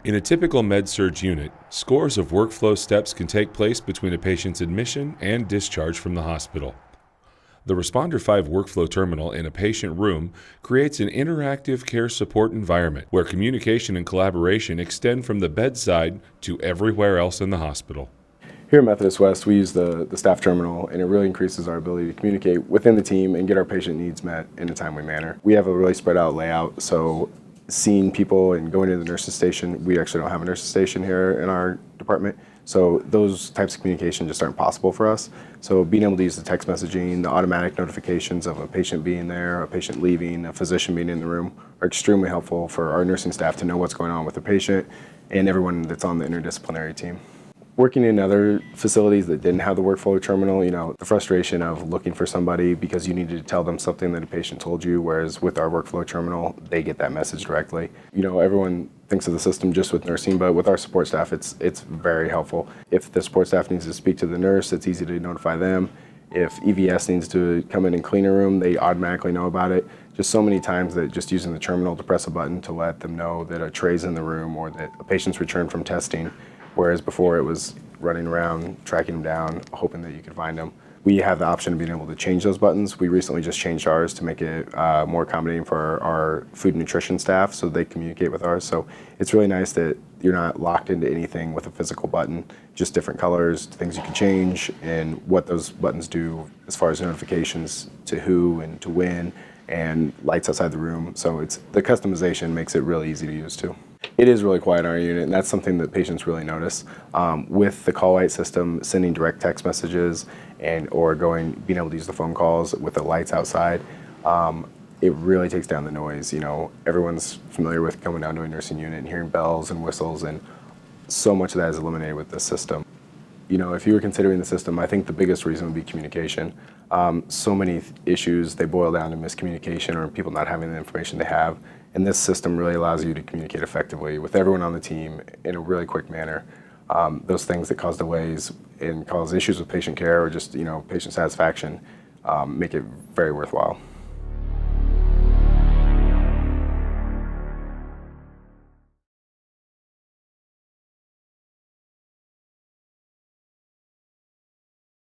In a typical med-surg unit, scores of workflow steps can take place between a patient's admission and discharge from the hospital. The Responder 5 workflow terminal in a patient room creates an interactive care support environment where communication and collaboration extend from the bedside to everywhere else in the hospital. Here at Methodist West, we use the staff terminal, and it really increases our ability to communicate within the team and get our patient needs met in a timely manner. We have a really spread out layout, so seeing people and going to the nurse's station, we actually don't have a nurse's station here in our department, so those types of communication just aren't possible for us. So being able to use the text messaging, the automatic notifications of a patient being there, a patient leaving, a physician being in the room are extremely helpful for our nursing staff to know what's going on with the patient and everyone that's on the interdisciplinary team. Working in other facilities that didn't have the workflow terminal, the frustration of looking for somebody because you needed to tell them something that a patient told you, whereas with our workflow terminal, they get that message directly. Everyone thinks of the system just with nursing, but with our support staff, it's very helpful. If the support staff needs to speak to the nurse, it's easy to notify them. If EVS needs to come in and clean a room, they automatically know about it. Just so many times that just using the terminal to press a button to let them know that a tray's in the room or that a patient's returned from testing, whereas before it was running around, tracking them down, hoping that you could find them. We have the option of being able to change those buttons. We recently just changed ours to make it more accommodating for our food and nutrition staff so they communicate with ours. So it's really nice that you're not locked into anything with a physical button, just different colors, things you can change, and what those buttons do as far as notifications to who and to when, and lights outside the room. So the customization makes it really easy to use too. It is really quiet in our unit, and that's something that patients really notice. With the call light system, sending direct text messages or being able to use the phone calls with the lights outside, it really takes down the noise. Everyone's familiar with coming down to a nursing unit and hearing bells and whistles, and so much of that is eliminated with this system. If you were considering the system, I think the biggest reason would be communication. So many issues, they boil down to miscommunication or people not having the information they have. And this system really allows you to communicate effectively with everyone on the team in a really quick manner. Those things that cause delays and cause issues with patient care or just patient satisfaction make it very worthwhile.